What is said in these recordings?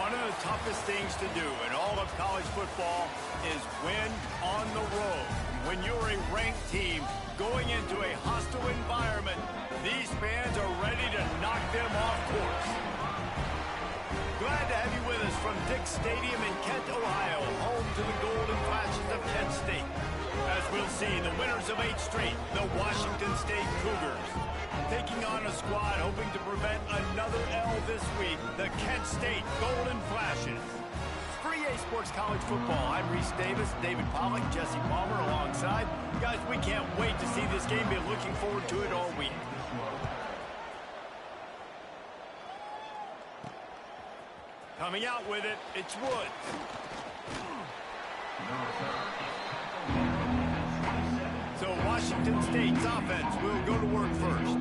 One of the toughest things to do in all of college football is win on the road. When you're a ranked team going into a hostile environment, these fans are ready to knock them off course. Glad to have you with us from Dick Stadium in Kent, Ohio, home to the Golden Flashes of Kent State. As we'll see, the winners of 8th Street, the Washington State Cougars, taking on a squad hoping to prevent another L this week, the Kent State Golden Flashes. For EA Sports College Football, I'm Reese Davis, David Pollack, Jesse Palmer alongside. Guys, we can't wait to see this game. Been looking forward to it all week. Coming out with it, it's Woods. So Washington State's offense will go to work first.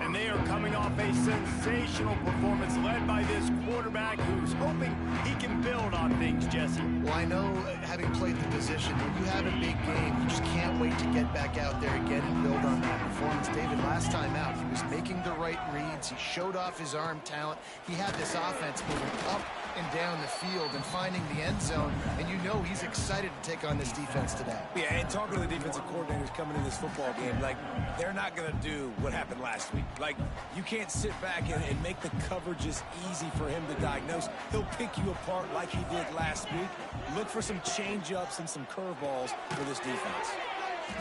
And they are coming off a sensational performance led by this quarterback who's hoping he can build on things, Jesse. Well, I know, having played the position, when you have a big game, you just can't wait to get back out there again and build on that performance. David, last time out, he was making the right reads. He showed off his arm talent. He had this offense moving up and down the field and finding the end zone, and you know he's excited to take on this defense today. Yeah, and talking to the defensive coordinators coming in this football game, like, they're not going to do what happened last week. Like, you can't sit back and make the coverages easy for him to diagnose. He'll pick you apart like he did last week. Look for some change-ups and some curveballs for this defense.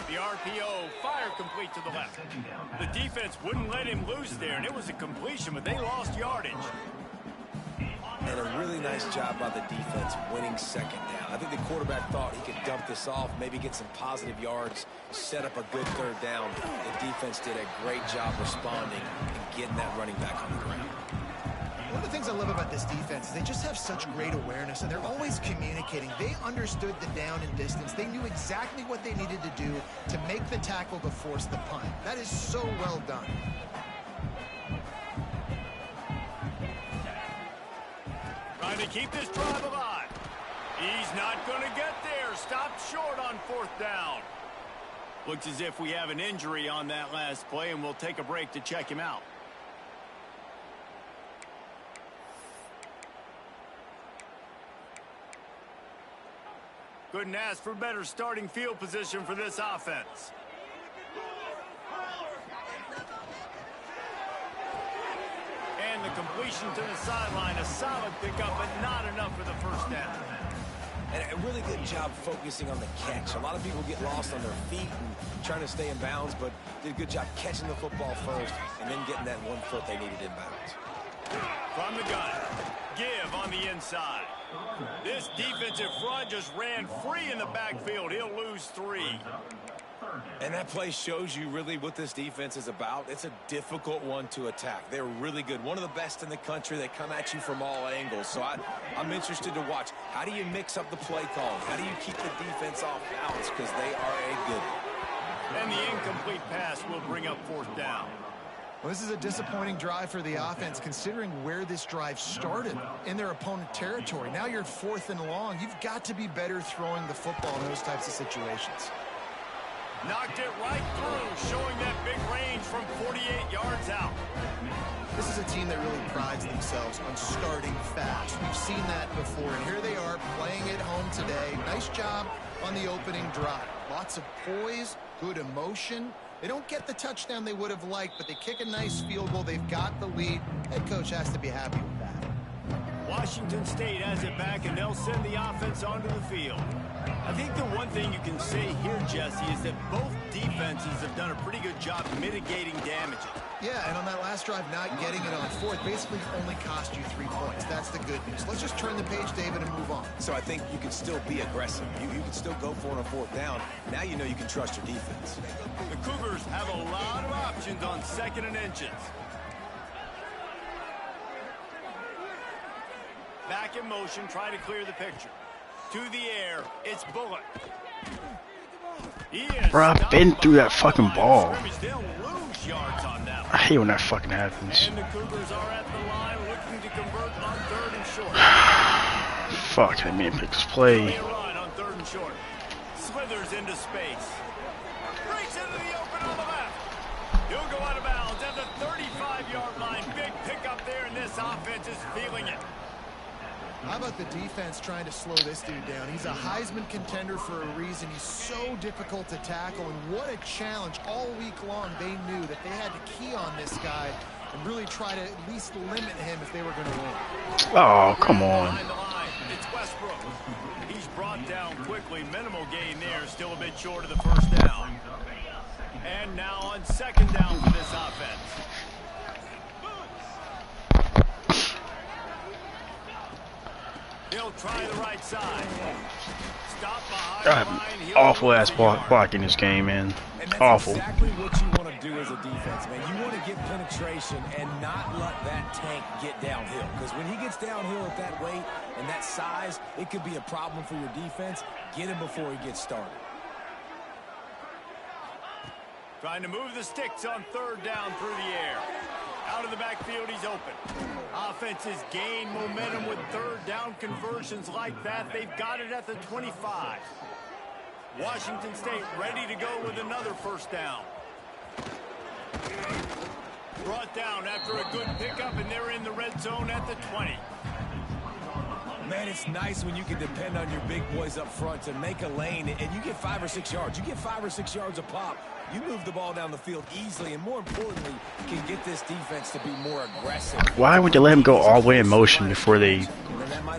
The RPO, fire complete to the left. The defense wouldn't let him loose there, and it was a completion, but they lost yardage. And a really nice job by the defense winning second down. I think the quarterback thought he could dump this off, maybe get some positive yards, set up a good third down. The defense did a great job responding and getting that running back on the ground. One of the things I love about this defense is they just have such great awareness, and they're always communicating. They understood the down and distance. They knew exactly what they needed to do to make the tackle to force the punt. That is so well done. Trying to keep this drive alive. He's not going to get there. Stopped short on 4th down. Looks as if we have an injury on that last play, and we'll take a break to check him out. Couldn't ask for better starting field position for this offense. And the completion to the sideline, a solid pickup, but not enough for the first down. And a really good job focusing on the catch. A lot of people get lost on their feet and trying to stay in bounds, but did a good job catching the football first and then getting that 1 foot they needed in bounds. From the gun, give on the inside. This defensive front just ran free in the backfield. He'll lose 3. And that play shows you really what this defense is about. It's a difficult one to attack. They're really good. One of the best in the country. They come at you from all angles. So I'm interested to watch. How do you mix up the play calling? How do you keep the defense off balance? Because they are a good one. And the incomplete pass will bring up 4th down. Well, this is a disappointing drive for the offense, considering where this drive started in their opponent territory. Now you're 4th and long. You've got to be better throwing the football in those types of situations. Knocked it right through, showing that big range from 48 yards out. This is a team that really prides themselves on starting fast. We've seen that before, and here they are playing at home today. Nice job on the opening drive. Lots of poise, good emotion. They don't get the touchdown they would have liked, but they kick a nice field goal. They've got the lead. Head coach has to be happy with that. Washington State has it back, and they'll send the offense onto the field. I think the one thing you can say here, Jesse, is that both defenses have done a pretty good job mitigating damages. Yeah, and on that last drive, not getting it on 4th basically only cost you 3 points. That's the good news. Let's just turn the page, David, and move on. So I think you can still be aggressive. You can still go for it on 4th down. Now you know you can trust your defense. The Cougars have a lot of options on 2nd and inches. Back in motion, try to clear the picture. To the air, it's Bullock. Bro, I've been through that fucking ball. Lose yards on that I hate when that fucking happens. And the Cougars are at the line looking to convert on 3rd and short. Fuck, I didn't pick this play. Run on 3rd and short. Slithers into space. Breaks into the open on the left. He'll go out of bounds at the 35-yard line. Big pickup there, and this offense is feeling it. How about the defense trying to slow this dude down? He's a Heisman contender for a reason. He's so difficult to tackle, and what a challenge. All week long they knew that they had to key on this guy and really try to at least limit him if they were going to win. Oh, come on. It's Westbrook. He's brought down quickly. Minimal gain there, still a bit short of the first down. And now on second down for this offense. He'll try the right side. Stop behind the line. Awful ass blocking this game, man. And that's awful. Exactly what you want to do as a defense, man. You want to get penetration and not let that tank get downhill. Because when he gets downhill at that weight and that size, it could be a problem for your defense. Get him before he gets started. Trying to move the sticks on third down through the air. Out of the backfield, he's open. Offenses gain momentum with third down conversions like that. They've got it at the 25. Washington State ready to go with another first down. Brought down after a good pickup, and they're in the red zone at the 20. Man, it's nice when you can depend on your big boys up front to make a lane, and you get 5 or 6 yards. You get 5 or 6 yards a pop. You move the ball down the field easily, and more importantly, can get this defense to be more aggressive. Why would they let him go all the way in motion before they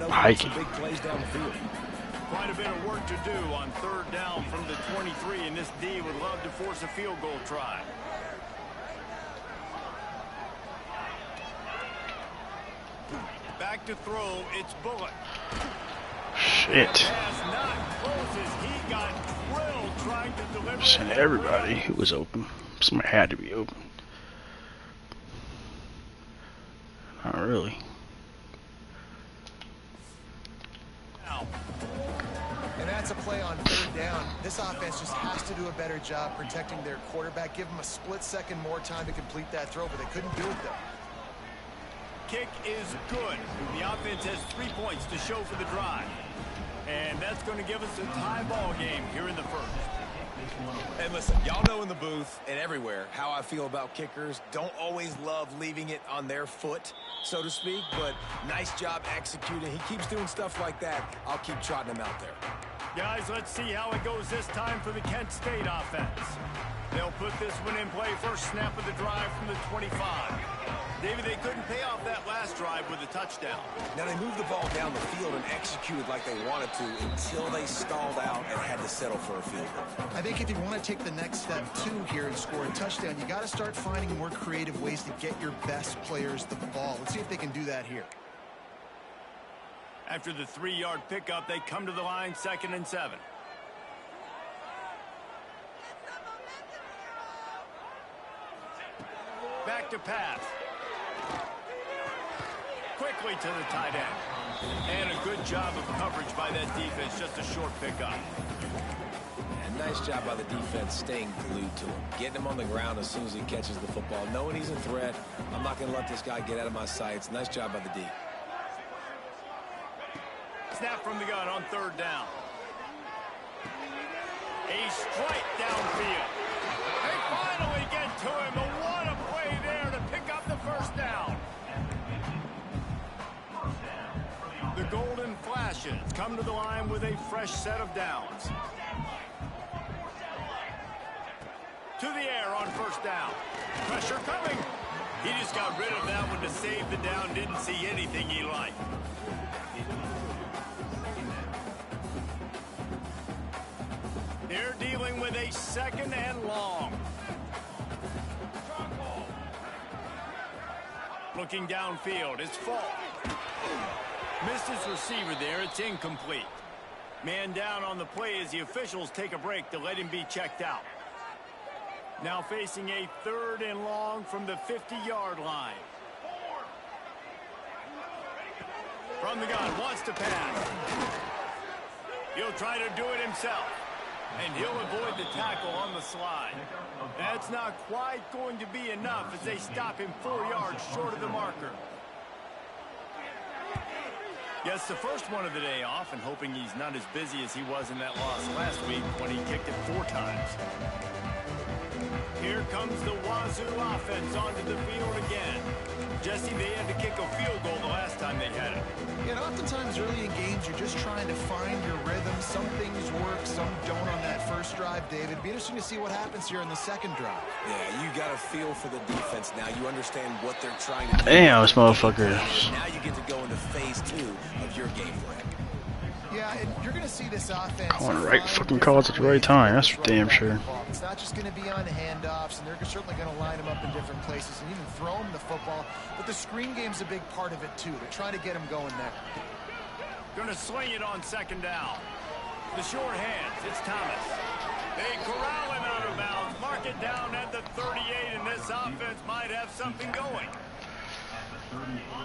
hike it? Quite a bit of work to do on third down from the 23, and this D would love to force a field goal try. Back to throw, it's Bullock. Shit. He got drilled trying to deliver. Send everybody who was open. Somebody had to be open. Not really. And that's a play on third down. This offense just has to do a better job protecting their quarterback. Give them a split second more time to complete that throw, but they couldn't do it though. Kick is good. The offense has 3 points to show for the drive. And that's going to give us a tie ball game here in the first. And listen, y'all know in the booth and everywhere how I feel about kickers. Don't always love leaving it on their foot, so to speak, but nice job executing. He keeps doing stuff like that. I'll keep trotting him out there. Guys, let's see how it goes this time for the Kent State offense. They'll put this one in play. First snap of the drive from the 25. David, they couldn't pay off that last drive with a touchdown. Now, they moved the ball down the field and executed like they wanted to until they stalled out and had to settle for a field goal. I think if you want to take the next step, too, here and score a touchdown, you got to start finding more creative ways to get your best players the ball. Let's see if they can do that here. After the 3-yard pickup, they come to the line, 2nd and 7. Back to pass. Quickly to the tight end. And a good job of coverage by that defense, just a short pickup. And nice job by the defense staying glued to him. Getting him on the ground as soon as he catches the football. Knowing he's a threat, I'm not going to let this guy get out of my sights. Nice job by the D. Snap from the gun on third down. A strike downfield. They finally get to him. And what a play there to pick up the first down. The Golden Flashes come to the line with a fresh set of downs. To the air on first down. Pressure coming. He just got rid of that one to save the down. Didn't see anything he liked. They're dealing with a 2nd and long. Looking downfield, it's Falk. Missed his receiver there, it's incomplete. Man down on the play as the officials take a break to let him be checked out. Now facing a 3rd and long from the 50-yard line. From the gun, wants to pass. He'll try to do it himself. And he'll avoid the tackle on the slide. That's not quite going to be enough as they stop him 4 yards short of the marker. Gets the first one of the day off and hoping he's not as busy as he was in that loss last week when he kicked it 4 times. Here comes the Wazoo offense onto the field again. Jesse, they had to kick a field goal the last time they had it. And oftentimes early in games, you're just trying to find your rhythm. Some things work, some don't on that first drive, David. It'd be interesting to see what happens here in the second drive. Yeah, you got a feel for the defense now. You understand what they're trying to do. Damn, this motherfucker. Now you get to go into phase 2 of your game plan. Yeah, and you're going to see this offense. Calling the right fucking calls at the right time. That's for damn sure. It's not just going to be on handoffs, and they're certainly going to line them up in different places and even throw them the football. But the screen game's a big part of it, too. They're trying to get them going there. Going to sling it on second down. The short hands, it's Thomas. They corral him out of bounds. Mark it down at the 38, and this offense might have something going.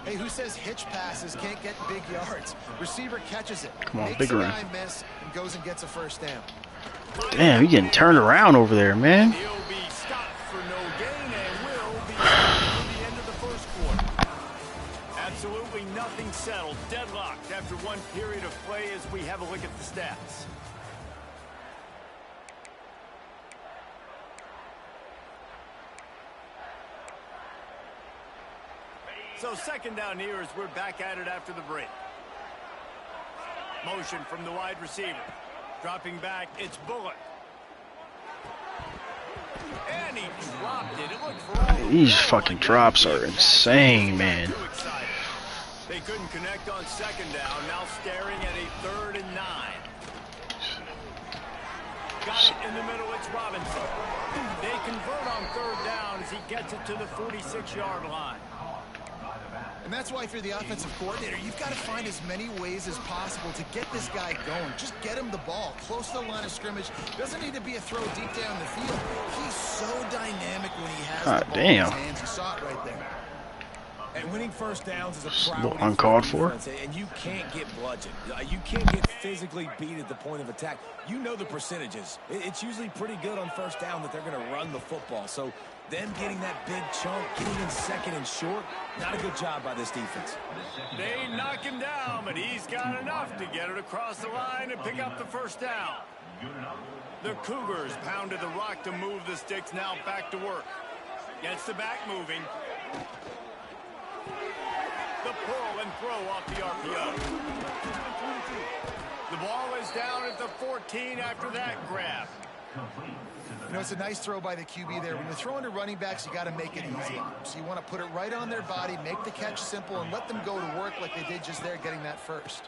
Hey, who says hitch passes can't get big yards? Receiver catches it. Come on, makes big a run. guy miss and goes and gets a first down. Damn, he getting turned around over there, man. He'll be stopped for no gain and will be stopped at the end of the first quarter. Absolutely nothing settled. Deadlocked after one period of play as we have a look at the stats. So second down here as we're back at it after the break. Motion from the wide receiver. Dropping back, it's Bullock. And he dropped it. It looked for all These fucking drops are insane, man. They couldn't connect on second down. Now staring at a 3rd and 9. Got it in the middle. It's Robinson. They convert on 3rd down as he gets it to the 46-yard line. And that's why if you're the offensive coordinator, you've got to find as many ways as possible to get this guy going. Just get him the ball close to the line of scrimmage. Doesn't need to be a throw deep down the field. He's so dynamic when he has the ball in his hands. You saw it right there. And winning first downs is a Little priority uncalled for for. defense, and you can't get bludgeoned. You can't get physically beat at the point of attack. You know the percentages. It's usually pretty good on first down that they're going to run the football. So them getting that big chunk, getting in second and short, not a good job by this defense. They knock him down, but he's got enough to get it across the line and pick up the first down. The Cougars pounded the rock to move the sticks. Now back to work. Gets the back moving. The pull and throw off the RPO. The ball is down at the 14 after that grab. You know, it's a nice throw by the QB there. When you're throwing to running backs, you got to make it easy. So you want to put it right on their body, make the catch simple, and let them go to work like they did just there, getting that first.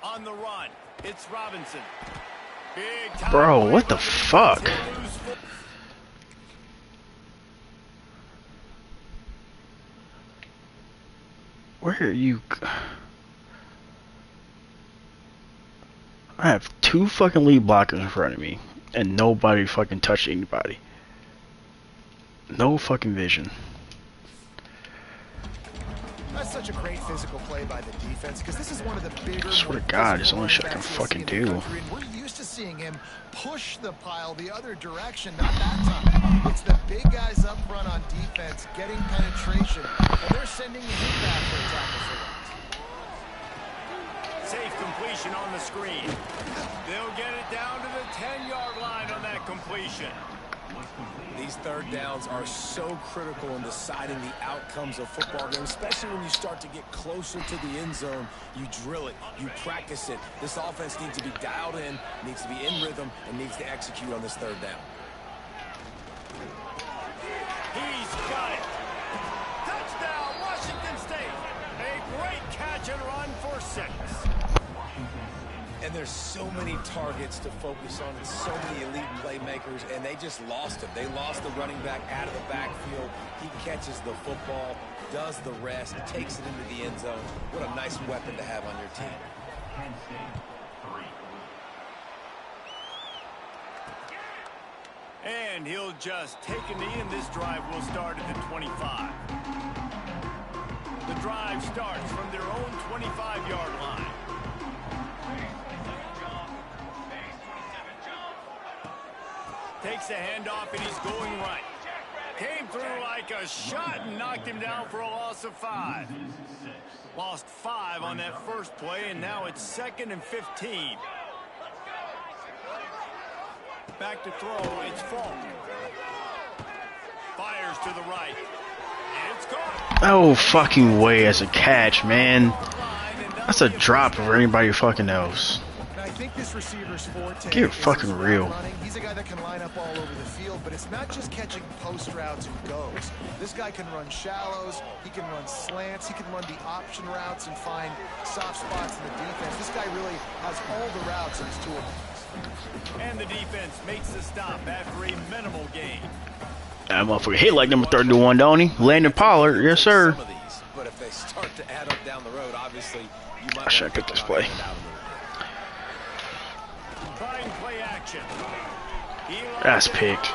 On the run, it's Robinson. Big time. Bro, what the fuck? Where are you? I have 2 fucking lead blockers in front of me, and nobody fucking touched anybody. No fucking vision. That's such a great physical play by the defense, because this is one of the bigger. I swear to God, it's the only shit I can fucking do. We're used to seeing him push the pile the other direction, not that time. It's the big guys up front on defense getting penetration, and they're sending him back for a tackle for that. Safe completion on the screen. They'll get it down to the 10-yard line on that completion. These third downs are so critical in deciding the outcomes of football games, especially when you start to get closer to the end zone. You drill it, you practice it. This offense needs to be dialed in, needs to be in rhythm, and needs to execute on this third down. He's got it. Touchdown, Washington State. A great catch and run for 6. And there's so many targets to focus on and so many elite playmakers, and they just lost him. They lost the running back out of the backfield. He catches the football, does the rest, takes it into the end zone. What a nice weapon to have on your team. And he'll just take a knee, and this drive will start at the 25. The drive starts from their own 25-yard line. Takes the handoff, and he's going right. Came through like a shot and knocked him down for a loss of 5. Lost 5 on that first play, and now it's 2nd and 15. Back to throw, it's Falk. Fires to the right. Oh, fucking way as a catch, man. That's a drop for anybody fucking else. I think this receiver's forte. Get fucking real. He's a guy that can line up all over the field, but it's not just catching post routes and goes. This guy can run shallows, he can run slants, he can run the option routes and find soft spots in the defense. This guy really has all the routes in his toolbox. And the defense makes the stop after a minimal gain. That motherfucker hit like number 31, don't he? Landon Pollard, yes sir. But if they start to add up down the road, obviously you might I should get this play. That's picked.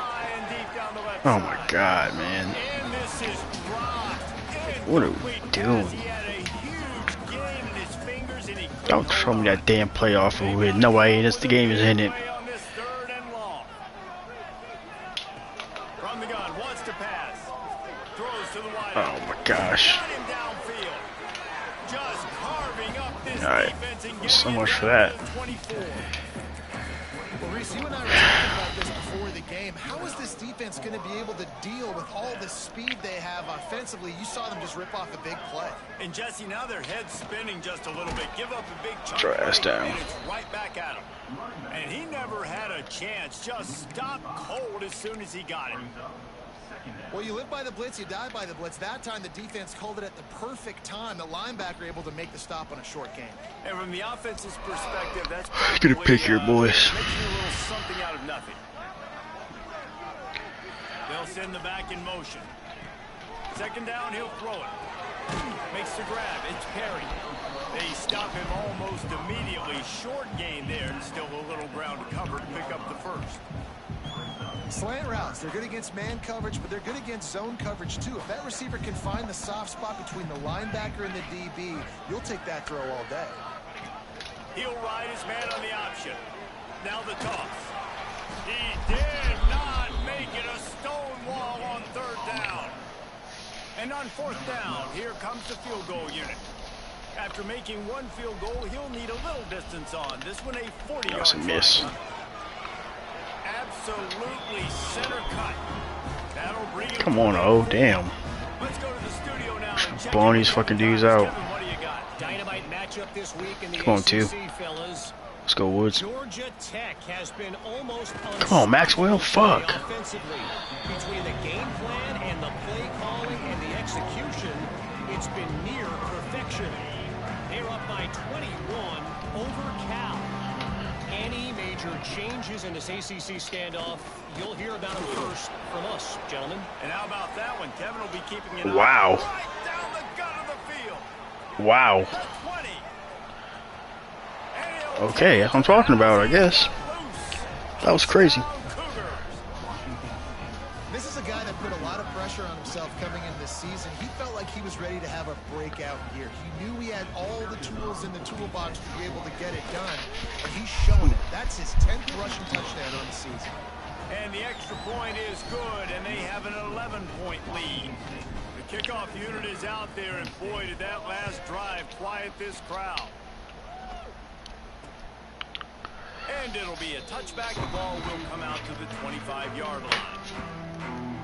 Oh my god, man. What are we doing? Don't show me that damn playoff over here. No way, this the game is in it. Oh my gosh. Alright. So much for that. Well, Reese, you and I were talking about this before the game. How is this defense going to be able to deal with all the speed they have offensively? You saw them just rip off a big play. And Jesse, now their head's spinning just a little bit. Give up a big chunk. Try ass down. And it's right back at him. And he never had a chance. Just stopped cold as soon as he got it. Well, you live by the blitz, you die by the blitz. That time, the defense called it at the perfect time. The linebacker able to make the stop on a short game. And from the offense's perspective, that's Get a pick here, boys. making a little something out of nothing. They'll send the back in motion. Second down, he'll throw it. Makes the grab. It's Perry. They stop him almost immediately. Short gain there, and still a little ground to cover to pick up the first. Slant routes, they're good against man coverage, but they're good against zone coverage too. If that receiver can find the soft spot between the linebacker and the DB, you'll take that throw all day. He'll ride his man on the option. Now the toss. He did not make it a stone wall on third down. And on fourth down, here comes the field goal unit. After making one field goal, he'll need a little distance on. This one a 40-yard. That's a miss. Absolutely center cut. That'll bring him. Come on, oh damn. Let's go to the studio now. Blowing these fucking dudes out. Kevin, what do you got? Dynamite matchup this week in the Come on, two. fellas. Let's go, Woods. Georgia Tech has been almost Come on, Maxwell. Fuck. Offensively, between the game plan and the play calling and the execution, it's been near perfection. They're up by 21 over Cal. Any major changes in this ACC standoff, you'll hear about them first from us, gentlemen. And how about that one? Kevin will be keeping an Wow. eye right down the gut of the field. Wow. 20. Okay, that's what I'm talking about, I guess. That was crazy. This is a guy that put a lot of pressure on himself coming into this season. He felt like he was ready to have a breakout year. He knew he had all the tools in the toolbox to be able to get it done, but he's shown it. That's his 10th rushing touchdown on the season. And the extra point is good, and they have an 11-point lead. The kickoff unit is out there, and boy, did that last drive quiet this crowd. And it'll be a touchback. The ball will come out to the 25-yard line.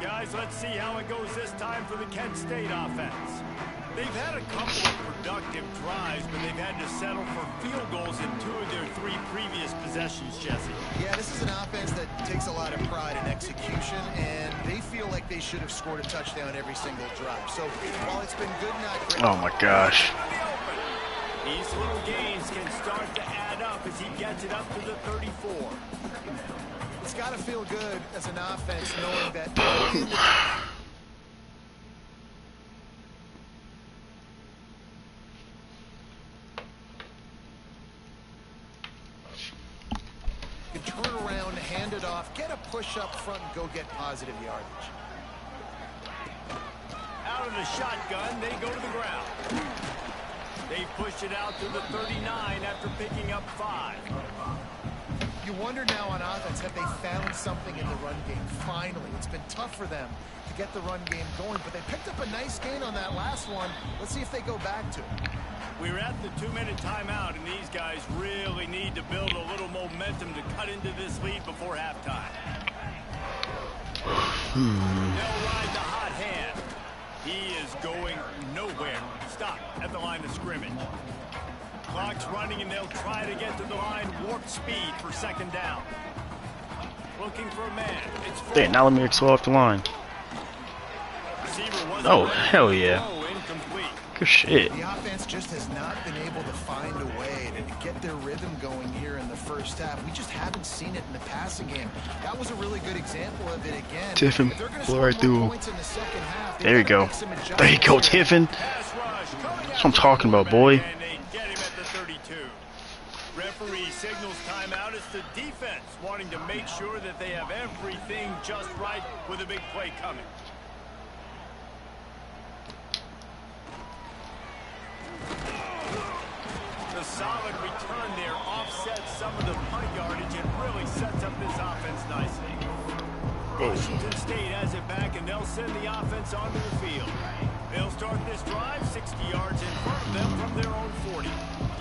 Guys, let's see how it goes this time for the Kent State offense. They've had a couple of productive drives, but they've had to settle for field goals in 2 of their 3 previous possessions, Jesse. Yeah, this is an offense that takes a lot of pride in execution, and they feel like they should have scored a touchdown every single drive. So while it's been good, not great. Oh my gosh. These little gains can start to add up as he gets it up to the 34. It's got to feel good as an offense knowing that you turn around, hand it off, get a push up front, and go get positive yardage. Out of the shotgun, they go to the ground. They push it out to the 39 after picking up 5. You wonder now on offense, have they found something in the run game? Finally, it's been tough for them to get the run game going, but they picked up a nice gain on that last one. Let's see if they go back to it. We're at the 2-minute timeout, and these guys really need to build a little momentum to cut into this lead before halftime. They'll ride the hot hand. He is going nowhere. Stop at the line of scrimmage. Clock's running, and they'll try to get to the line. Warp speed for second down. Looking for a man. It's Damn, now let me explode off the line. Oh, hell yeah. Good shit. The offense just has not been able to find a way to get their rhythm going here in the first half. We just haven't seen it in the passing game. That was a really good example of it again. Tiffin, blow right through. There you go. There you go, Tiffin. That's what I'm talking about, boy. Referee signals timeout. It's the defense wanting to make sure that they have everything just right with a big play coming. The solid return there offsets some of the punt yardage and really sets up this offense nicely. Washington State has it back, and they'll send the offense onto the field. They'll start this drive 60 yards in front of them from their own 40.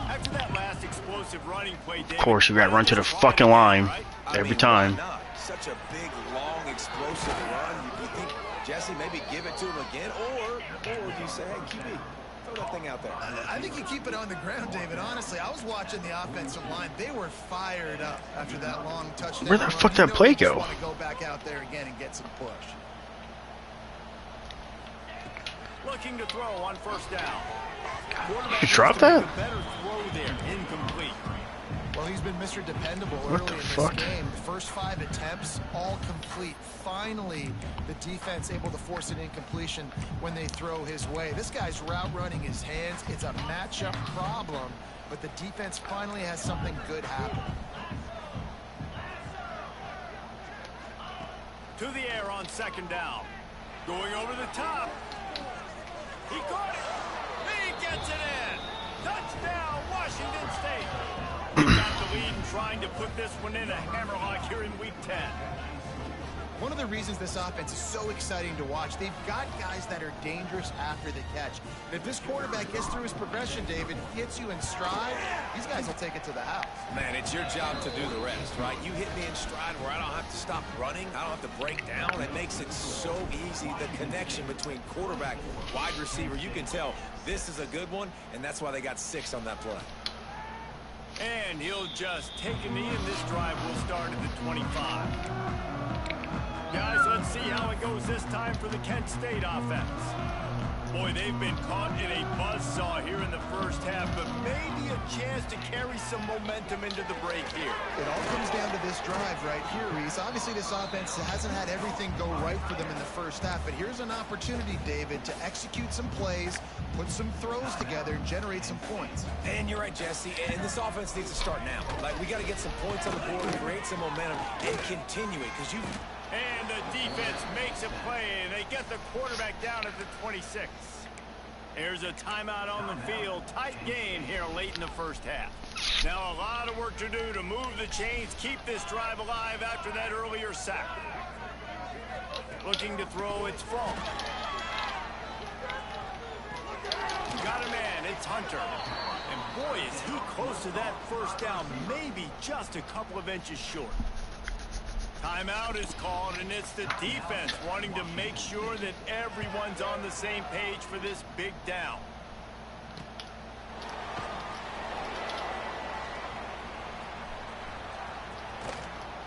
After that last explosive running play, David, of course, you got to run to the fucking line every time. Such a big, long, explosive run. You think, Jesse, maybe give it to him again, or do you say, hey, QB, throw that thing out there? I think you keep it on the ground, David. Honestly, I was watching the offensive line. They were fired up after that long touchdown. Where the fuck did that play go? Want to go back out there again and get some push. Looking to throw on first down. You dropped that? Better throw there, incomplete. Well, he's been Mr. Dependable early in this game. The first 5 attempts, all complete. Finally, the defense able to force an incompletion when they throw his way. This guy's route running his hands. It's a matchup problem, but the defense finally has something good happen. To the air on second down. Going over the top. He caught it. He gets it in. Touchdown, Washington State. They got the lead and trying to put this one in a hammerlock here in Week 10. One of the reasons this offense is so exciting to watch, they've got guys that are dangerous after the catch. And if this quarterback gets through his progression, David, hits you in stride, these guys will take it to the house. Man, it's your job to do the rest, right? You hit me in stride where I don't have to stop running. I don't have to break down. It makes it so easy. The connection between quarterback, wide receiver, you can tell this is a good one, and that's why they got 6 on that play. And he'll just take a knee, and this drive will start at the 25. Guys, let's see how it goes this time for the Kent State offense. Boy, they've been caught in a buzzsaw here in the first half, but maybe a chance to carry some momentum into the break here. It all comes down to this drive right here, Reese. Obviously, this offense hasn't had everything go right for them in the first half, but here's an opportunity, David, to execute some plays, put some throws together, and generate some points. And you're right, Jesse, and this offense needs to start now. Like, we got to get some points on the board, create some momentum, and continue it, because And the defense makes a play, and they get the quarterback down at the 26. There's a timeout on the field. Tight game here late in the first half. Now a lot of work to do to move the chains, keep this drive alive after that earlier sack. Looking to throw, it's Falk. Got a man, it's Hunter. And boy, is he close to that first down, maybe just a couple of inches short. Timeout is called, and it's the defense wanting to make sure that everyone's on the same page for this big down.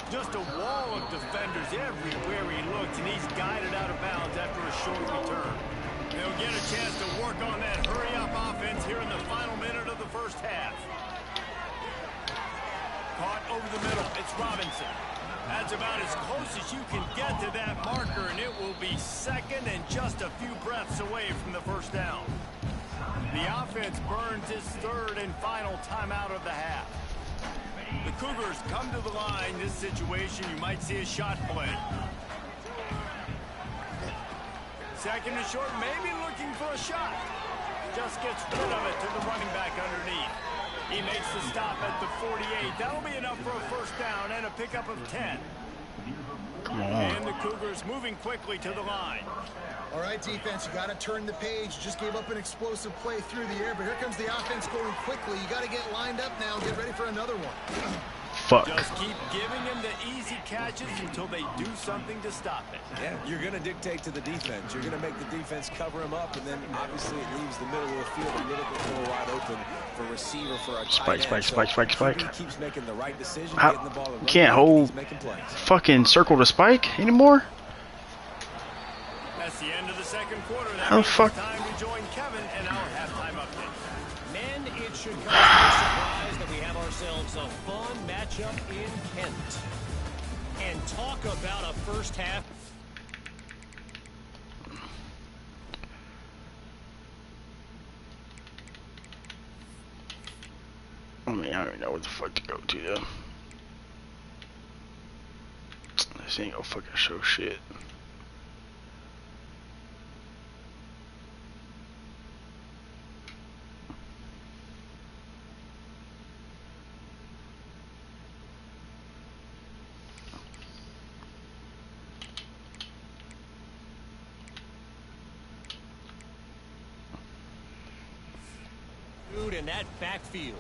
Just a wall of defenders everywhere he looks, and he's guided out of bounds after a short return. They'll get a chance to work on that hurry-up offense here in the final minute of the first half. Caught over the middle. It's Robinson. That's about as close as you can get to that marker, and it will be second and just a few breaths away from the first down. The offense burns its third and final timeout of the half. The Cougars come to the line. This situation, you might see a shot play. Second and short, maybe looking for a shot. Just gets rid of it to the running back underneath. He makes the stop at the 48. That'll be enough for a first down and a pickup of 10. Come on. And the Cougars moving quickly to the line. All right, defense, you got to turn the page. Just gave up an explosive play through the air, but here comes the offense going quickly. You got to get lined up now and get ready for another one. fuck. Just keep giving him the easy catches until they do something to stop it. Yeah, you're going to dictate to the defense. You're going to make the defense cover him up, and then obviously it leaves the middle of the field a little bit more wide open for receiver, for a tight end. Spike. Keeps making the right decision, How, getting the ball. You can't hold fucking circle to spike anymore? That's the end of the second quarter. How the fuck? Time to join Kevin and our halftime update. Men, it should come as no surprise that we have ourselves a fun matchup in Kent. And talk about a first half. I mean, I don't even know what the fuck to go to though. This ain't gonna fucking show shit. In that backfield,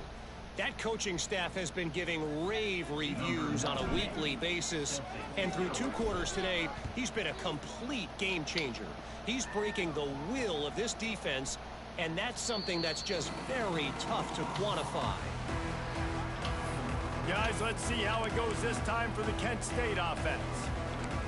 that coaching staff has been giving rave reviews on a weekly basis, and through 2 quarters today, he's been a complete game changer. He's breaking the will of this defense, and that's something that's just very tough to quantify. Guys, let's see how it goes this time for the Kent State offense.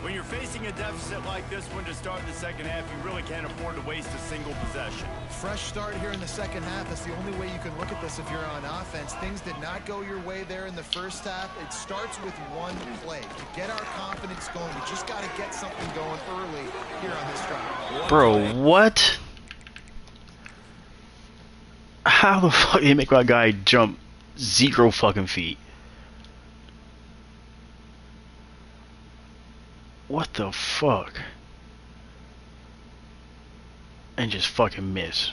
When you're facing a deficit like this one to start the second half, you really can't afford to waste a single possession. Fresh start here in the second half. That's the only way you can look at this if you're on offense. Things did not go your way there in the first half. It starts with one play. To get our confidence going, we just got to get something going early here on this drive. Bro, what? How the fuck did you make my guy jump 0 fucking feet? What the fuck? And just fucking miss.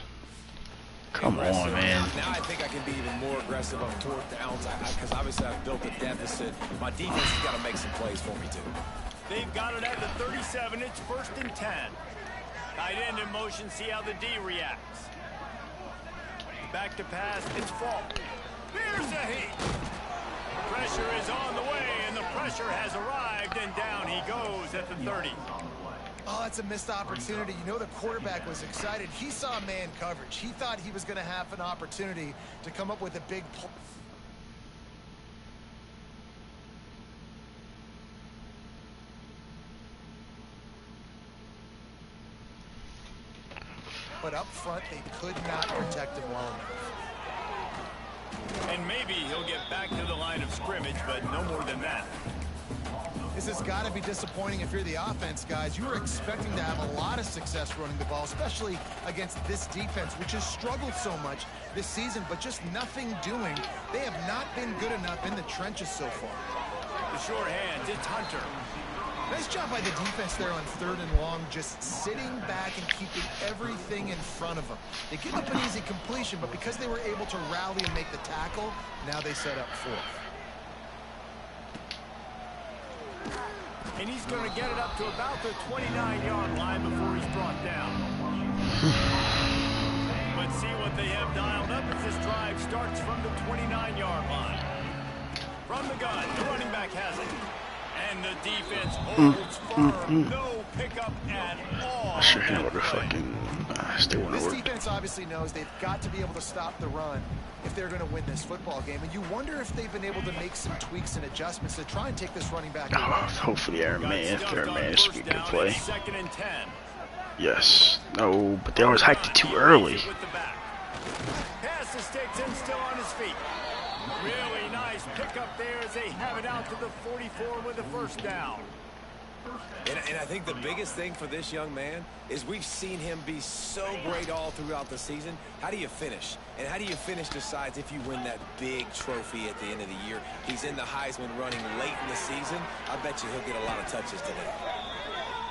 Come on, man. Now I think I can be even more aggressive on 4th downs because obviously I've built a deficit. My defense has got to make some plays for me too. They've got it at the 37. It's 1st and 10. Tight end in motion. See how the D reacts. Back to pass. It's Falk. There's a heat. Pressure is on the way, and the pressure has arrived, and down he goes at the 30. Oh, that's a missed opportunity. You know, the quarterback was excited. He saw man coverage. He thought he was going to have an opportunity to come up with a big play. But up front, they could not protect him well enough. And maybe he'll get back to the line of scrimmage, but no more than that. This has got to be disappointing if you're the offense, guys. You were expecting to have a lot of success running the ball, especially against this defense, which has struggled so much this season, but just nothing doing. They have not been good enough in the trenches so far. The short hands, it's Hunter. Nice job by the defense there on 3rd and long, just sitting back and keeping everything in front of them. They give up an easy completion, but because they were able to rally and make the tackle, now they set up 4th. And he's going to get it up to about the 29-yard line before he's brought down. Let's see what they have dialed up as this drive starts from the 29-yard line. From the gun, the running back has it. And the defense holds firm. No pickup at all. I sure hell would have fucking still want to This work. defense obviously knows they've got to be able to stop the run if they're going to win this football game. And you wonder if they've been able to make some tweaks and adjustments to try and take this running back away. Hopefully Aaron Man should be a good play. 2nd and 10. Yes. No, but they always hiked it too early. Pass the sticks and still on his feet. Really nice pickup there as they have it out to the 44 with a 1st down. And I think the biggest thing for this young man is we've seen him be so great all throughout the season. How do you finish? And how do you finish decides if you win that big trophy at the end of the year. He's in the Heisman running late in the season. I bet you he'll get a lot of touches today.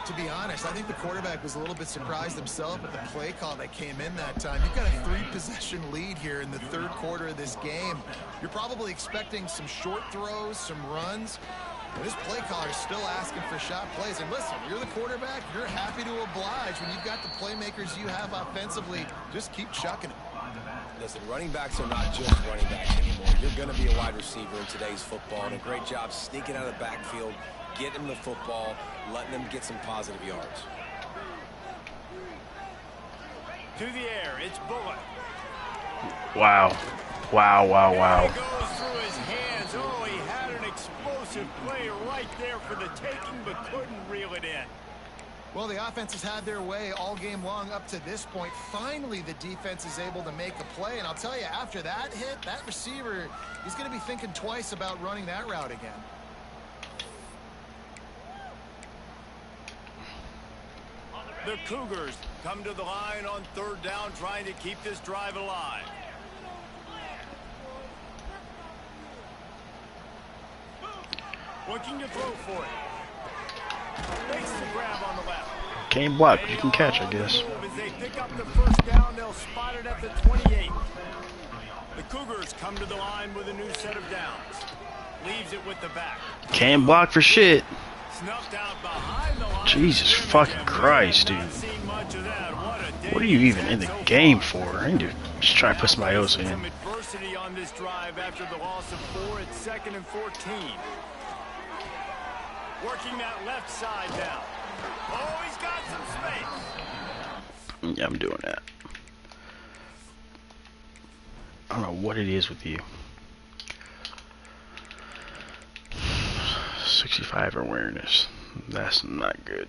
To be honest, I think the quarterback was a little bit surprised himself at the play call that came in that time. You've got a 3-possession lead here in the 3rd quarter of this game. You're probably expecting some short throws, some runs. And this play caller is still asking for shot plays. And listen, you're the quarterback. You're happy to oblige when you've got the playmakers you have offensively. Just keep chucking them. Listen, running backs are not just running backs anymore. You're going to be a wide receiver in today's football, and a great job sneaking out of the backfield, getting them the football, letting them get some positive yards. To the air, it's Bullock. Wow. Wow, wow, wow. He goes through his hands. Oh, he had an explosive play right there for the taking, but couldn't reel it in. Well, the offense has had their way all game long up to this point. Finally, the defense is able to make a play. And I'll tell you, after that hit, that receiver, he's going to be thinking twice about running that route again. The Cougars come to the line on 3rd down, trying to keep this drive alive. Looking to throw for it. Makes the grab on the left. Can't block, but you can catch, I guess. As they pick up the 1st down, they'll spot it at the 28. The Cougars come to the line with a new set of downs. Leaves it with the back. Can't block for shit. Snuffed out behind the line. Jesus fucking Christ, dude. What are you even in the game for? I need to just try to put somebody else in. Some adversity on this drive after the loss of 4 at 2nd and 14. Working that left side down. Oh, he's got some space. Yeah, I'm doing that. I don't know what it is with you. 65 awareness. That's not good.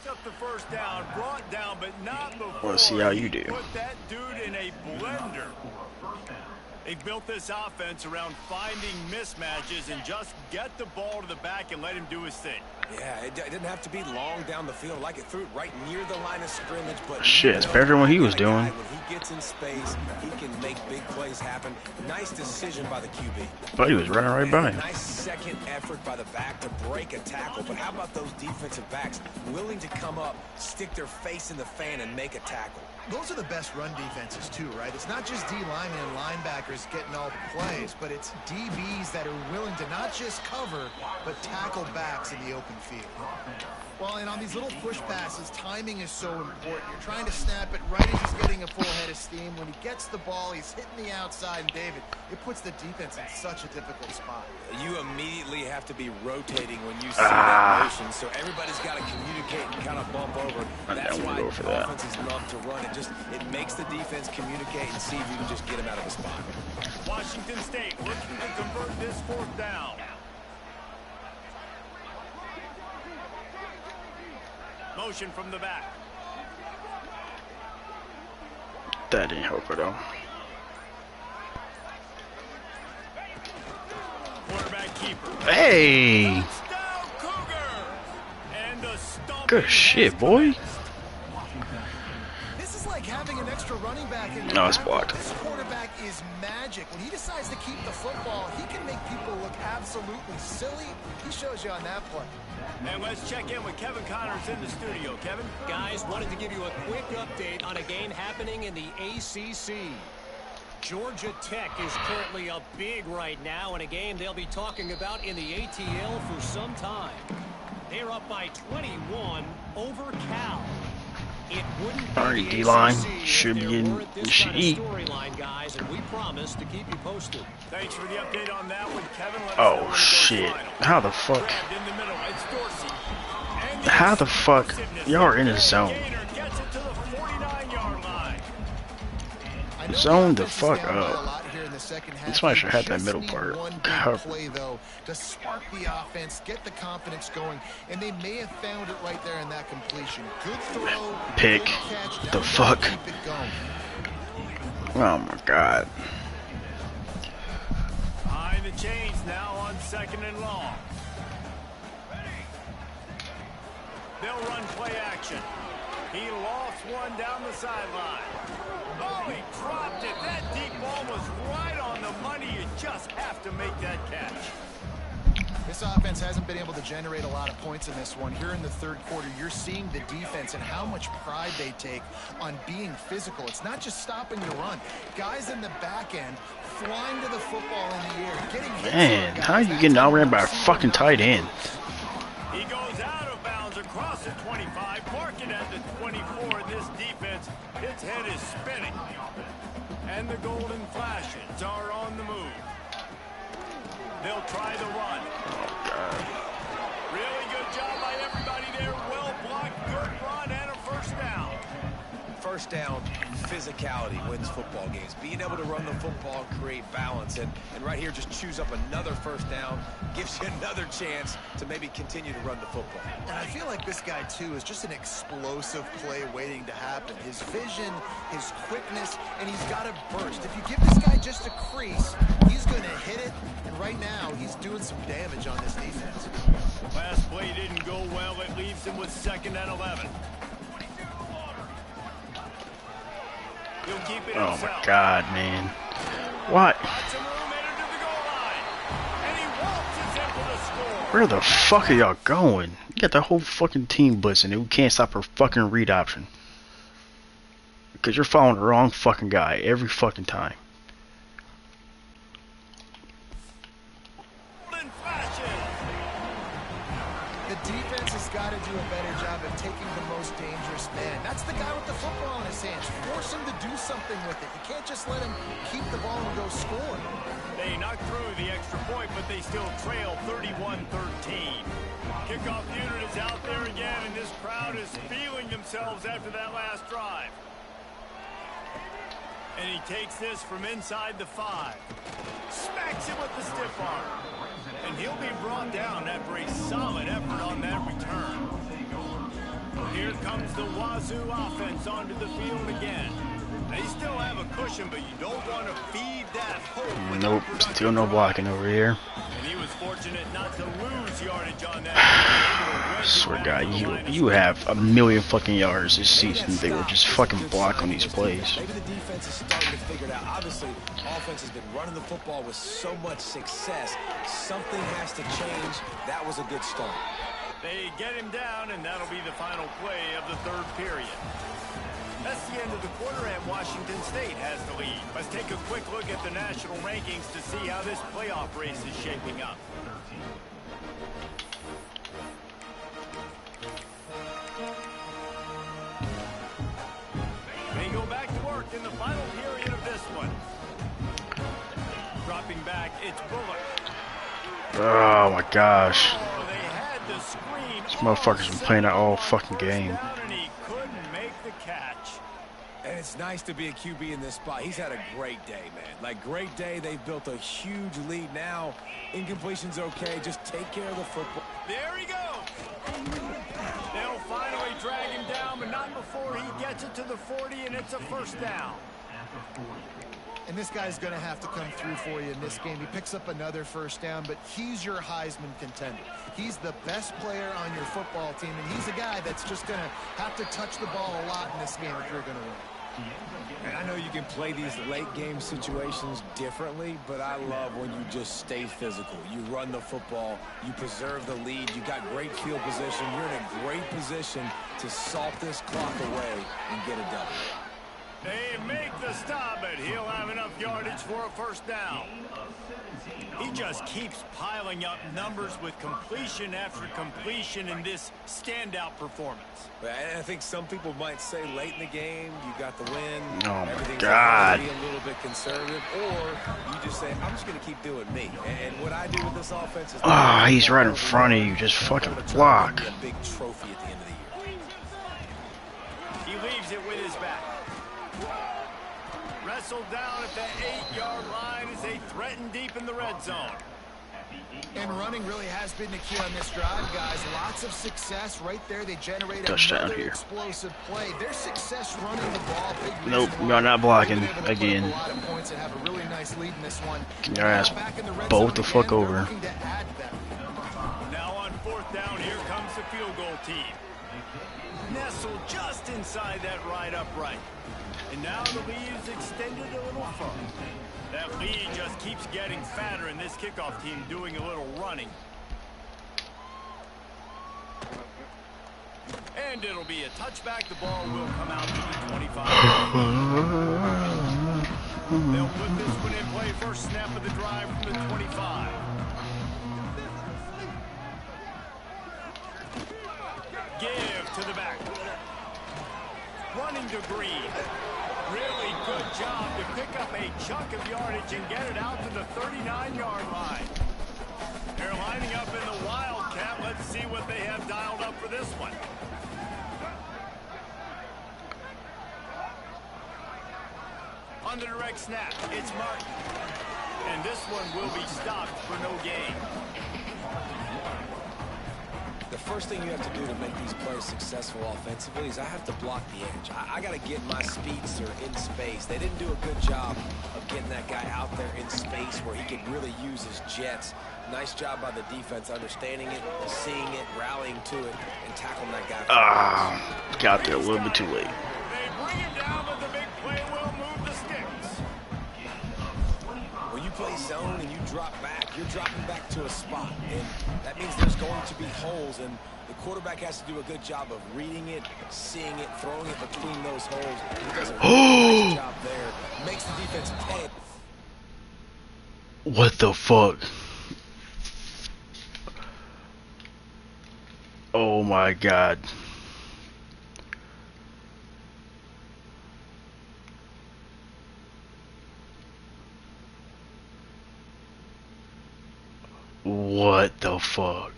Up the 1st down, brought down, but not before. Let's see how you do. Put that dude in a blender. They built this offense around finding mismatches and just get the ball to the back and let him do his thing. Yeah, it didn't have to be long down the field. Like it threw it right near the line of scrimmage. But shit, it's better than what he was doing. When he gets in space, he can make big plays happen. Nice decision by the QB. But he was running right by him. Nice second effort by the back to break a tackle. But how about those defensive backs willing to come up, stick their face in the fan, and make a tackle? Those are the best run defenses, too, right? It's not just D linemen and linebackers getting all the plays, but it's DBs that are willing to not just cover, but tackle backs in the open field. Well, and on these little push passes, timing is so important. You're trying to snap it right as he's getting a full head of steam. When he gets the ball, he's hitting the outside, and David, it puts the defense in such a difficult spot. You immediately have to be rotating when you see that motion, so everybody's got to communicate and kind of bump over. That's why offenses love to run. It makes the defense communicate and see if you can just get him out of a spot. Washington State looking to convert this 4th down. Motion from the back. That didn't help at all. Quarterback keeper. Hey! Touchdown, Cougar! And a stump. Good shit, boy. This is like having an extra running back in your No, it's blocked. This quarterback is magic. When he decides to keep the football, he can make people look absolutely silly. He shows you on that play. And let's check in with Kevin Connors in the studio. Kevin? Guys, wanted to give you a quick update on a game happening in the ACC. Georgia Tech is currently up big right now in a game they'll be talking about in the ATL for some time. They're up by 21 over Cal. It wouldn't Alright, be D-line ACC should be if there in weren't this should kind of eat. storyline, guys, and we promise to keep you posted. Thanks for the update on that one, Kevin. Let us know when it Oh goes shit. final. How the fuck? Grabbed in the middle, it's Dorsey. And How the fuck? explosiveness Y'all are in a of zone. Gainer gets it to the 49-yard line. I know Zone the offense is fuck down by a up. lot here in the second half. That's why I should have that Just middle need part one big covered. play, though, to spark the offense, get the confidence going, and they may have found it right there in that completion. Good throw, Pick. good catch. Now The they fuck? gotta keep it going. Oh my god. Behind the chains now on 2nd and long. They'll run play action. He lofts one down the sideline. Oh, he dropped it. That deep ball was right on the money. You just have to make that catch. This offense hasn't been able to generate a lot of points in this one. Here in the third quarter, you're seeing the defense and how much pride they take on being physical. It's not just stopping the run. Guys in the back end flying to the football in the air, getting hits. Man, how are you getting outran by a fucking tight end? He goes out of bounds across the 25, parking at the 24. This defense, its head is spinning. And the Golden Flashes are on the move. They'll try the run. Oh, God. Really good job by everybody there. Well blocked, good run, and a first down. First down, physicality wins football games. Being able to run the football, create balance. And right here, just choose up another first down, gives you another chance to maybe continue to run the football. And I feel like this guy, too, is just an explosive play waiting to happen. His vision, his quickness, and he's got a burst. If you give this guy just a crease, he's going to hit it. And right now, he's doing some damage on this defense. Last play didn't go well. It leaves him with 2nd and 11. He'll keep it Oh himself. my God, man. What? Lots of room into the goal line. And he waltzes in for the score. Where the fuck are y'all going? You got the whole fucking team blitzing who can't stop her fucking read option. Because you're following the wrong fucking guy every fucking time. The defense has got to do a better job of taking the most dangerous man. That's the guy with the football in his hands. Force him to do something with it. You can't just let him keep the ball and go score. They knocked through the extra point, but they still trail 31-13. Kickoff unit is out there again, and this crowd is feeling themselves after that last drive. And he takes this from inside the 5. Smacks it with the stiff arm. And he'll be brought down after a solid effort on that return. Here comes the Wazoo offense onto the field again. They still have a cushion, but you don't want to feed that hope. Nope, still no blocking over here. And he was fortunate not to lose yardage on that. I swear to God, you have a million fucking yards this season. They will just fucking block on these plays. Maybe the defense is starting to figure it out. Obviously, offense has been running the football with so much success. Something has to change. That was a good start. They get him down, and that'll be the final play of the third period. That's the end of the quarter, and Washington State has the lead. Let's take a quick look at the national rankings to see how this playoff race is shaping up. They go back to work in the final period of this one. Dropping back, it's Bullock. Oh my gosh. Oh, they had to scream. These motherfuckers been playing that all fucking game. And he couldn't make the catch. And it's nice to be a QB in this spot. He's had a great day, man. Like, great day. They've built a huge lead now. Incompletion's okay. Just take care of the football. There he goes. They'll finally drag him down, but not before he gets it to the 40, and it's a first down. And this guy's going to have to come through for you in this game. He picks up another first down, but he's your Heisman contender. He's the best player on your football team, and he's a guy that's just going to have to touch the ball a lot in this game if you're going to win. And I know you can play these late game situations differently, but I love when you just stay physical. You run the football, you preserve the lead, you got great field position. You're in a great position to salt this clock away and get a W. They make the stop, but he'll have enough yardage for a first down. He just keeps piling up numbers with completion after completion in this standout performance. And I think some people might say late in the game, you got the win. Oh my everything's God. be a little bit conservative, or you just say, I'm just going to keep doing me. And what I do with this offense is... Ah, he's right in front of you. Just fucking block. A big trophy at the end of the year. He leaves it with his back. Wrestled down at the 8-yard line as they threaten deep in the red zone. And running really has been the key on this drive, guys. Lots of success right there. They generate Touchdown another here. Explosive play. Their success running the ball. Big Nope, reason you're not blocking they've been able to put again. up a lot of points and have a really nice lead in this one. Can your ass Back in the red both zone the fuck again, they're over? looking to add them. Now on fourth down, here comes the field goal team. Nestled just inside that right upright. And now the lead is extended a little further. That lead just keeps getting fatter, and this kickoff team doing a little running. And it'll be a touchback. The ball will come out to the 25. They'll put this one in play. First snap of the drive from the 25. Give to the back. Running to Green. Really good job to pick up a chunk of yardage and get it out to the 39-yard line. They're lining up in the Wildcat. Let's see what they have dialed up for this one. On the direct snap, it's Martin. And this one will be stopped for no gain. The first thing you have to do to make these plays successful offensively is I have to block the edge. I got to get my speedster in space. They didn't do a good job of getting that guy out there in space where he could really use his jets. Nice job by the defense understanding it, seeing it, rallying to it, and tackling that guy. Got there a little bit too late. They bring him down, but the big play will move the sticks. When you play zone and you drop back, you're dropping back to a spot, and that means there's going to be holes, and the quarterback has to do a good job of reading it, seeing it, throwing it between those holes. He does a really nice job there. Makes the defense pay. What the fuck? Oh my god. What the fuck?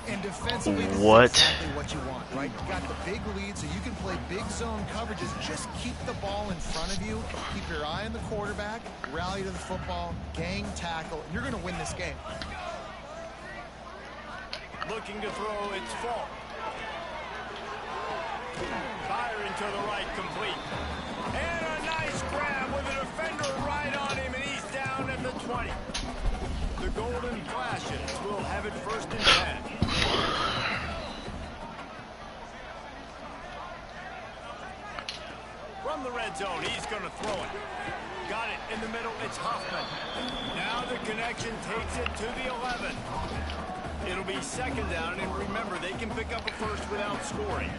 And defensively, this What? is exactly what you want, right? You got the big lead, so you can play big zone coverages. Just keep the ball in front of you. Keep your eye on the quarterback. Rally to the football. Gang tackle. And you're going to win this game. Looking to throw, it's Falk. Firing to the right, complete. And a nice grab with a defender right on him, and he's down at the 20. The Golden Flashes will have it 1st and 10. From the red zone, he's going to throw it. Got it in the middle, it's Hoffman. Now the connection takes it to the 11. It'll be 2nd down, and remember, they can pick up a first without scoring.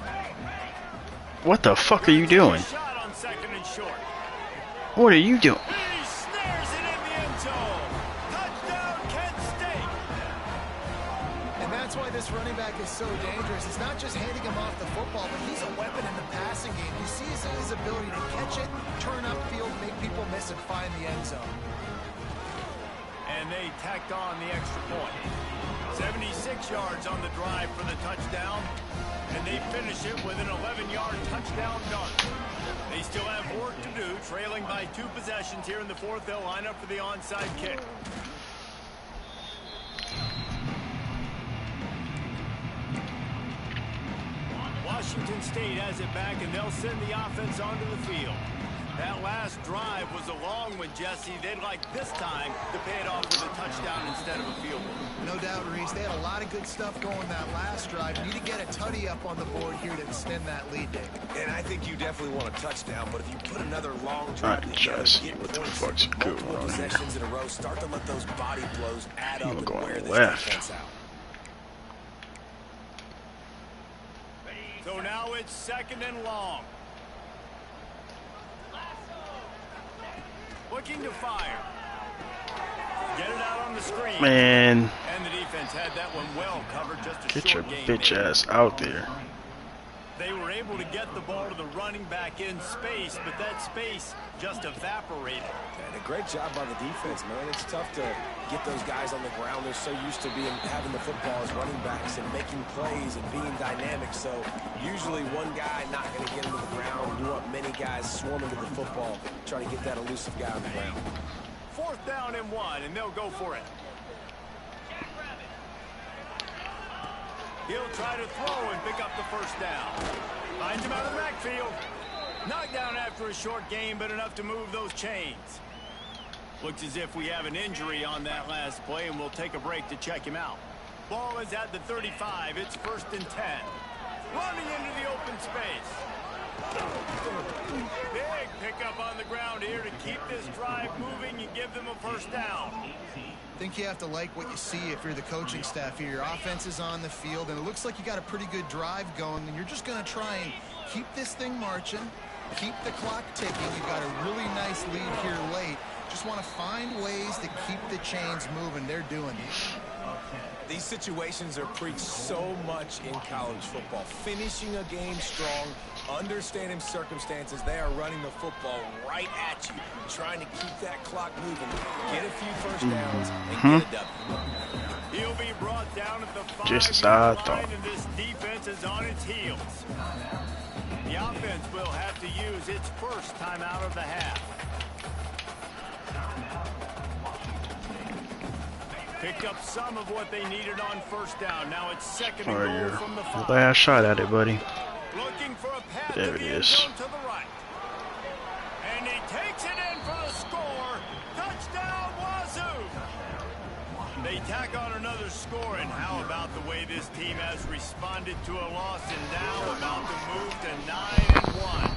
What the fuck are you doing? Shot on 2nd and short. What are you doing? He snares it in the end zone. Touchdown, Kent State. And that's why this running back is so dangerous. It's not just handing him off the football, but he's a weapon in the passing game. You see his ability to catch it, turn upfield, make people miss, and find the end zone. And they tacked on the extra point. 76 yards on the drive for the touchdown. And they finish it with an 11-yard touchdown dunk. They still have work to do, trailing by 2 possessions here in the 4th. They'll line up for the onside kick. Washington State has it back, and they'll send the offense onto the field. That last drive was a long one, Jesse. They'd like this time to pay it off with a touchdown instead of a field goal. No doubt, Reese. They had a lot of good stuff going that last drive. You need to get a tutty up on the board here to extend that lead, Dick. And I think you definitely want a touchdown, but if you put another long drive together, get what the points, fuck's going multiple on here? possessions in a row, start to let those body blows add up and going wear this left. defense out. So now it's 2nd and long. Looking to fire. Get it out on the screen. Man, And the defense had that one well covered. Just a get your short gain bitch there. ass out there. They were able to get the ball to the running back in space, but that space just evaporated. And a great job by the defense, man. It's tough to get those guys on the ground. They're so used to having the football as running backs and making plays and being dynamic. So usually one guy not going to get into the ground. You want many guys swarming to the football, trying to get that elusive guy on the ground. 4th down and 1, and they'll go for it. He'll try to throw and pick up the 1st down. Finds him out of the backfield. Knocked down after a short gain, but enough to move those chains. Looks as if we have an injury on that last play, and we'll take a break to check him out. Ball is at the 35. It's 1st and 10. Running into the open space. Big pickup on the ground here to keep this drive moving and give them a first down. I think you have to like what you see if you're the coaching staff here. Your offense is on the field, and it looks like you got a pretty good drive going, and you're just going to try and keep this thing marching, keep the clock ticking. You've got a really nice lead here late. Just want to find ways to keep the chains moving. They're doing it. These situations are preached so much in college football. Finishing a game strong, understanding circumstances. They are running the football right at you, trying to keep that clock moving, get a few first downs, and get a W. He'll be brought down at the 5-yard line, and this defense is on its heels. The offense will have to use its first time out of the half. Picked up some of what they needed on first down. Now it's second and goal from the 5. Last shot at it, buddy. Looking for a path There to it the end is. zone to the right. And he takes it in for the score. Touchdown, WSU. They tack on another score, and how about the way this team has responded to a loss and now about to move to 9-1.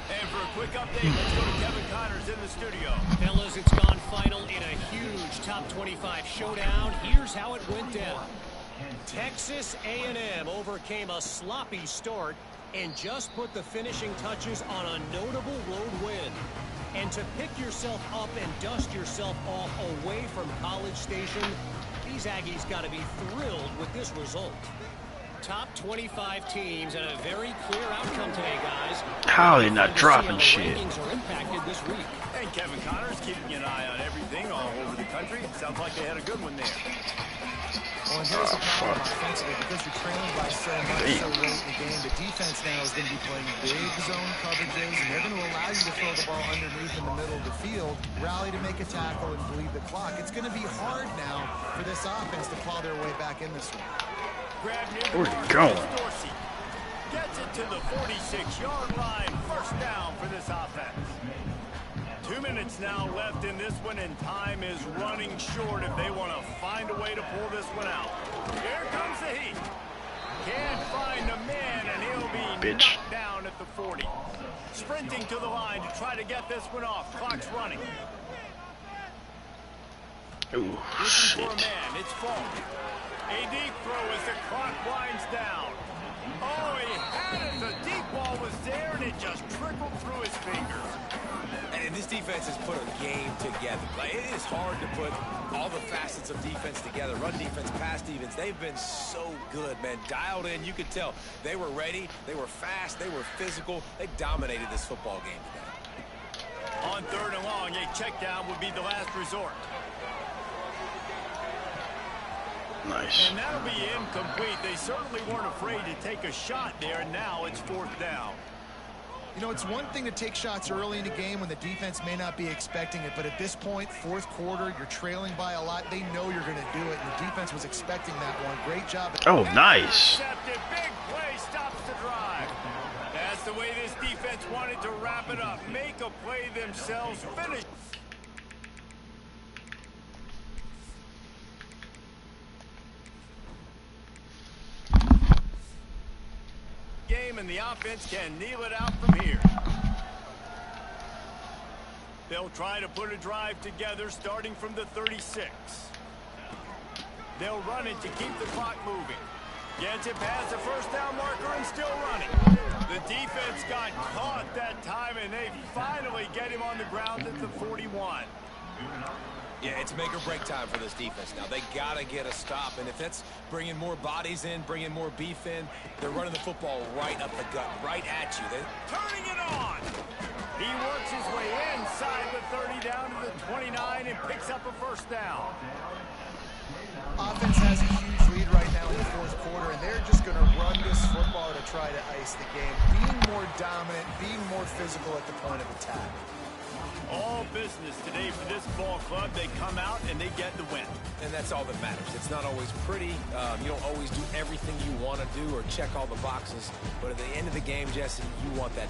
And for a quick update, let's go to Kevin Connors in the studio. Fellas, it's gone final in a huge top 25 showdown. Here's how it went down. Texas A&M overcame a sloppy start and just put the finishing touches on a notable road win. And to pick yourself up and dust yourself off away from College Station, these Aggies got to be thrilled with this result. Top 25 teams and a very clear outcome today, guys. How are they not dropping shit? Are impacted this week. And Kevin Connors keeping an eye on everything all over the country. Sounds like they had a good one there. Well, and here's the problem offensively, because you're trailing by so much so late in the game. The defense now is going to be playing big zone coverages, and they're going to allow you to throw the ball underneath in the middle of the field, rally to make a tackle, and bleed the clock. It's going to be hard now for this offense to claw their way back in this one. Where's he going? Gets it to the 46-yard line. First down for this offense. 2 minutes now left in this one, and time is running short if they want to find a way to pull this one out. Here comes the heat. Can't find a man, and he'll be knocked down at the 40. Sprinting to the line to try to get this one off. Clock's running. Ooh, Looking shit. for a man. It's Falk. A deep throw as the clock winds down. Oh, he had it. The deep ball was there, and it just trickled through his fingers. And this defense has put a game together. Like, it is hard to put all the facets of defense together. Run defense, pass defense. They've been so good, man. Dialed in. You could tell they were ready. They were fast. They were physical. They dominated this football game today. On third and long, a check down would be the last resort. Nice. And that'll be incomplete. They certainly weren't afraid to take a shot there, and now it's fourth down. You know, it's one thing to take shots early in the game when the defense may not be expecting it, but at this point, fourth quarter, you're trailing by a lot. They know you're going to do it, and the defense was expecting that one. Great job. Oh, nice. Intercepted. Big play stops the drive. That's the way this defense wanted to wrap it up. Make a play themselves. Finish. Game, and the offense can kneel it out from here. They'll try to put a drive together starting from the 36. They'll run it to keep the clock moving. Gets it past the first down marker and still running. The defense got caught that time, and they finally get him on the ground at the 41. Yeah, it's make or break time for this defense now. They got to get a stop, and if that's bringing more bodies in, bringing more beef in, they're running the football right up the gut, right at you. Turning it on. He works his way inside the 30 down to the 29 and picks up a first down. Offense has a huge lead right now in the fourth quarter, and they're just going to run this football to try to ice the game. Being more dominant, being more physical at the point of attack. All business today for this ball club. They come out and they get the win. And that's all that matters. It's not always pretty. You don't always do everything you want to do or check all the boxes. But at the end of the game, Jesse, you want that.